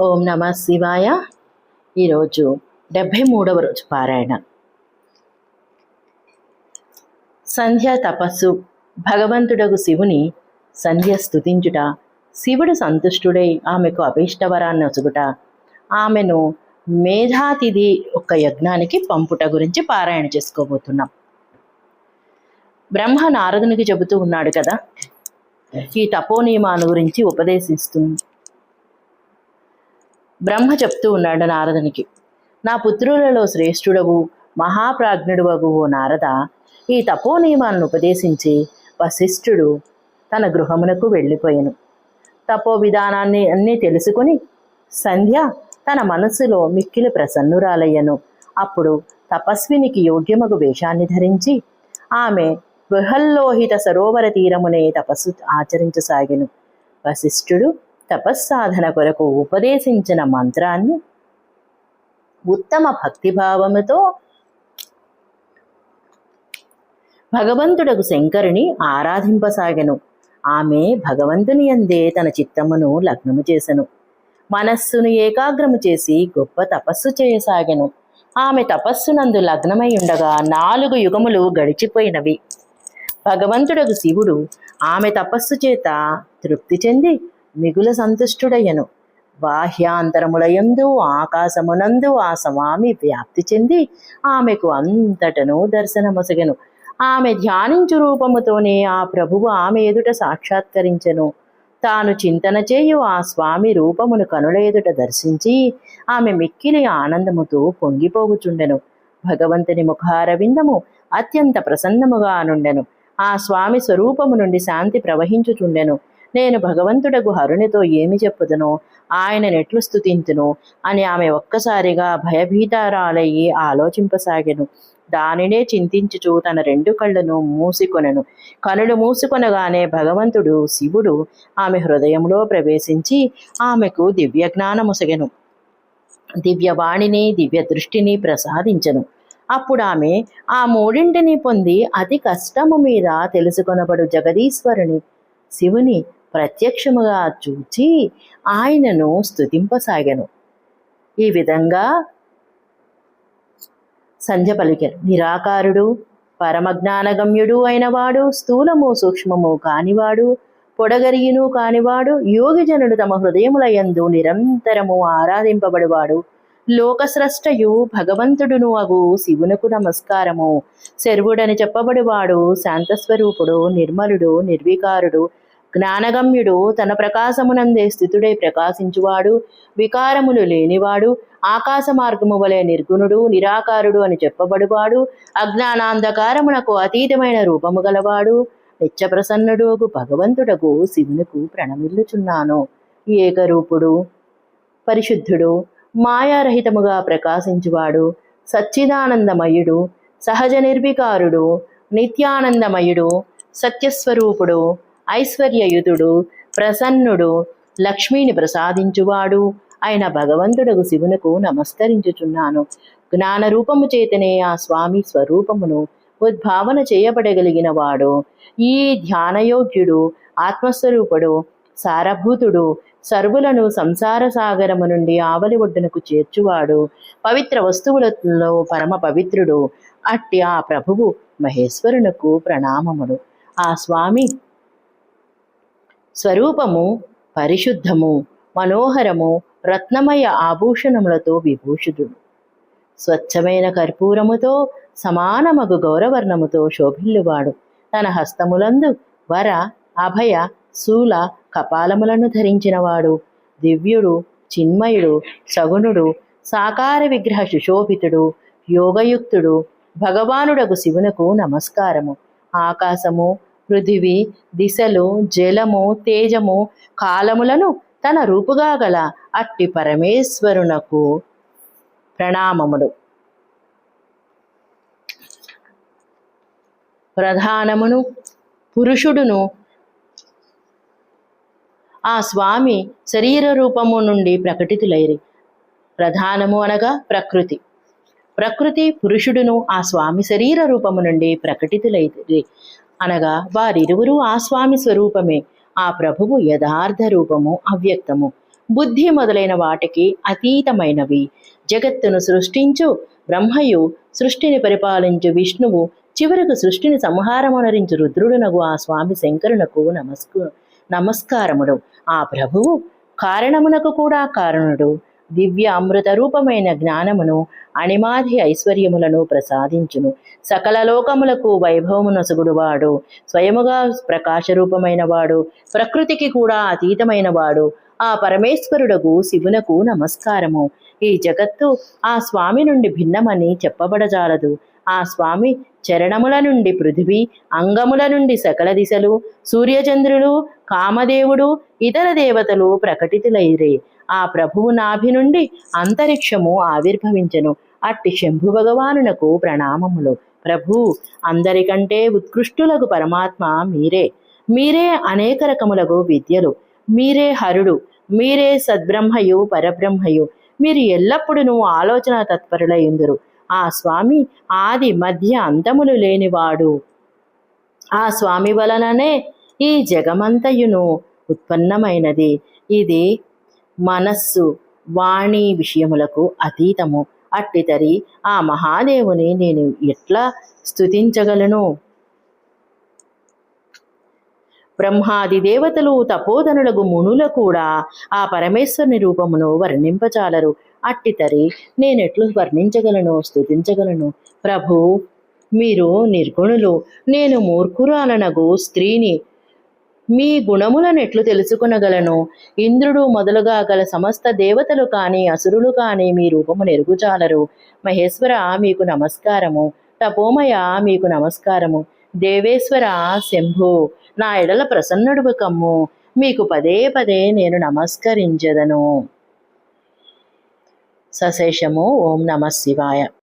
ఓం నమ శివాయ. ఈరోజు 73వ రోజు పారాయణ. సంధ్య తపస్సు. భగవంతుడగు శివుని సంధ్య స్తుతించుట, శివుడు సంతుష్టుడై ఆమెకు అభీష్టవరాన్ని ఒసుగుట, ఆమెను మేధాతిథి ఒక యజ్ఞానికి పంపుట గురించి పారాయణ చేసుకోబోతున్నాం. బ్రహ్మ నారదునికి చెబుతూ ఉన్నాడు కదా, ఈ తపోనియమాను గురించి ఉపదేశిస్తుంది. బ్రహ్మ చెప్తూ ఉన్నాడు నారదునికి, నా పుత్రులలో శ్రేష్ఠుడవు మహాప్రాజ్ఞుడవగు ఓ నారద, ఈ తపోనియమాలను ఉపదేశించి వశిష్ఠుడు తన గృహమునకు వెళ్ళిపోయాను. తపో విధానాన్ని అన్నీ తెలుసుకుని సంధ్య తన మనస్సులో మిక్కిలి ప్రసన్నురాలయ్యను. అప్పుడు తపస్వినికి యోగ్యమగు వేషాన్ని ధరించి ఆమె బృహల్లోహిత సరోవర తీరమునే తపస్సు ఆచరించసాగెను. వశిష్ఠుడు తపస్సాధన కొరకు ఉపదేశించిన మంత్రాన్ని ఉత్తమ భక్తిభావముతో భగవంతుడకు శంకరుని ఆరాధింపసాగెను. ఆమె భగవంతుని యందే తన చిత్తమును లగ్నము చేసెను. మనస్సును ఏకాగ్రము చేసి గొప్ప తపస్సు చేయసాగెను. ఆమె తపస్సునందు లగ్నమై ఉండగా 4 యుగములు గడిచిపోయినవి. భగవంతుడకు శివుడు ఆమె తపస్సు చేత తృప్తి చెంది మిగుల సంతుష్టుడయ్యను. బాహ్యాంతరములయందు ఆకాశమునందు ఆ స్వామి వ్యాప్తి చెంది ఆమెకు అంతటను దర్శనమొసగెను. ఆమె ధ్యానించు రూపముతోనే ఆ ప్రభువు ఆమె ఎదుట సాక్షాత్కరించెను. తాను చింతన చేయు ఆ స్వామి రూపమును కనుల ఎదుట దర్శించి ఆమె మిక్కిలి ఆనందముతో పొంగిపోగుచుండెను. భగవంతుని ముఖారవిందము అత్యంత ప్రసన్నముగా నుండెను. ఆ స్వామి స్వరూపము నుండి శాంతి ప్రవహించుచుండెను. నేను భగవంతుడగు హరునితో ఏమి చెప్పుదునో, ఆయన నెట్లు స్తుతింతును అని ఆమె ఒక్కసారిగా భయభీతారాలయ్యి ఆలోచింపసాగెను. దానినే చింతించుచు తన 2 కళ్ళను మూసికొనెను. కనులు మూసుకొనగానే భగవంతుడు శివుడు ఆమె హృదయంలో ప్రవేశించి ఆమెకు దివ్యజ్ఞానముసగెను. దివ్యవాణిని దివ్య దృష్టిని ప్రసాదించెను. అప్పుడు ఆమె ఆ 3 పొంది అతి కష్టము మీద తెలుసుకొనబడు జగదీశ్వరుని శివుని ప్రత్యక్షముగా చూచి ఆయనను స్తుతింపసాగెను. ఈ విధంగా సంధ్య పలికెను. నిరాకారుడు పరమజ్ఞానగమ్యుడు అయినవాడు, స్థూలము సూక్ష్మము కానివాడు, పొడగరియును కానివాడు, యోగిజనుడు తమ హృదయములయందు నిరంతరము ఆరాధింపబడువాడు, లోకస్రష్టయు భగవంతుడును అగు శివునకు నమస్కారము. శర్వుడని చెప్పబడువాడు శాంతస్వరూపుడు, నిర్మలుడు, నిర్వికారుడు, జ్ఞానగమ్యుడు, తన ప్రకాశమునందే స్థితుడై ప్రకాశించువాడు, వికారములు లేనివాడు, ఆకాశ మార్గము వలె నిర్గుణుడు, నిరాకారుడు అని చెప్పబడువాడు, అజ్ఞానాంధకారమునకు అతీతమైన రూపము గలవాడు, నిత్యప్రసన్నుడు భగవంతుడకు శివునకు ప్రణమిల్లుచున్నాను. ఏకరూపుడు, పరిశుద్ధుడు, మాయారహితముగా ప్రకాశించువాడు, సచ్చిదానందమయుడు, సహజ నిర్వికారుడు, నిత్యానందమయుడు, సత్యస్వరూపుడు, ఐశ్వర్యయుతుడు, ప్రసన్నుడు, లక్ష్మిని ప్రసాదించువాడు అయిన భగవంతుడకు శివునకు నమస్కరించుచున్నాను. జ్ఞాన రూపము చేతనే ఆ స్వామి స్వరూపమును ఉద్భావన చేయబడగలిగిన వాడు. ఈ ధ్యానయోగ్యుడు, ఆత్మస్వరూపుడు, సారభూతుడు, సర్వులను సంసార సాగరము నుండి ఆవలి ఒడ్డునకు చేర్చువాడు, పవిత్ర వస్తువులలో పరమ పవిత్రుడు. అట్టి ఆ ప్రభువు మహేశ్వరునకు ప్రణామములు. ఆ స్వామి స్వరూపము పరిశుద్ధము, మనోహరము, రత్నమయ ఆభూషణములతో విభూషితుడు. స్వచ్ఛమైన కర్పూరముతో సమానమగు గౌరవర్ణముతో శోభిల్లువాడు. తన హస్తములందు వర, అభయ, శూల, కపాలములను ధరించినవాడు. దివ్యుడు, చిన్మయుడు, సగుణుడు, సాకార విగ్రహ సుశోభితుడు, యోగయుక్తుడు, భగవానుడగు శివునకు నమస్కారము. ఆకాశము, పృథివీ, దిశలు, జలము, తేజము, కాలములను తన రూపుగా గల అట్టి పరమేశ్వరునకు ప్రణామములు. ప్రధానమును పురుషుడును ఆ స్వామి శరీర రూపము నుండి ప్రకటితులైరి. ప్రధానము అనగా ప్రకృతి, ప్రకృతి పురుషుడును ఆ స్వామి శరీర రూపము నుండి ప్రకటితులైరి అనగా వారిరువురు ఆ స్వామి స్వరూపమే. ఆ ప్రభువు యథార్థ రూపము అవ్యక్తము. బుద్ధి మొదలైన వాటికి అతీతమైనవి. జగత్తును సృష్టించు బ్రహ్మయు, సృష్టిని పరిపాలించు విష్ణువు, చివరకు సృష్టిని సంహారమునరించు రుద్రుడునగు ఆ స్వామి శంకరునకు నమస్కారములు. ఆ ప్రభువు కారణమునకు కూడా కారణుడు. దివ్య అమృత రూపమైన జ్ఞానమును, అణిమాది ఐశ్వర్యములను ప్రసాదించును. సకల లోకములకు వైభవమునొసగుడువాడు, స్వయముగా ప్రకాశరూపమైన వాడు, ప్రకృతికి కూడా అతీతమైన వాడు ఆ పరమేశ్వరుడగు శివునకు నమస్కారము. ఈ జగత్తు ఆ స్వామి నుండి భిన్నమని చెప్పబడజాలదు. ఆ స్వామి చరణముల నుండి పృథివీ, అంగముల నుండి సకల దిశలు, సూర్యచంద్రులు, కామదేవుడు, ఇతర దేవతలు ప్రకటితులైరే. ఆ ప్రభువు నాభి నుండి అంతరిక్షము ఆవిర్భవించెను. అట్టి శంభు భగవానునకు ప్రణామములు. ప్రభు, అందరికంటే ఉత్కృష్టులకు పరమాత్మ మీరే. మీరే అనేక రకములకు విద్యలు. మీరే హరుడు. మీరే సద్బ్రహ్మయు పరబ్రహ్మయు. మీరు ఎల్లప్పుడూ ఆలోచన తత్పరులయుందురు. ఆ స్వామి ఆది మధ్య అంతములు లేనివాడు. ఆ స్వామి వలననే ఈ జగమంతయును ఉత్పన్నమైనది. ఇది మనస్సు వాణి విషయములకు అతీతము. అట్టితరి ఆ మహాదేవుని నేను ఎట్లా స్తుతించగలను? బ్రహ్మాది దేవతలు, తపోధనులకు మునుల కూడా ఆ పరమేశ్వరుని రూపమును వర్ణింపచాలరు. అట్టితరి నేనెట్లు వర్ణించగలను, స్తుతించగలను? ప్రభు, మీరు నిర్గుణులు, నేను మూర్ఖురాలనగు స్త్రీని. మీ గుణములనెట్లు తెలుసుకొనగలను? ఇంద్రుడు మొదలుగా గల సమస్త దేవతలు కాని అసురులు కాని మీ రూపము నెరుగుచాలరు. మహేశ్వర, మీకు నమస్కారము. తపోమయ, మీకు నమస్కారము. దేవేశ్వర, శంభో, నా ఎడల ప్రసన్నుడు కమ్ము. మీకు పదే పదే నేను నమస్కరించెదను. సశేషము. ఓం నమః శివాయ.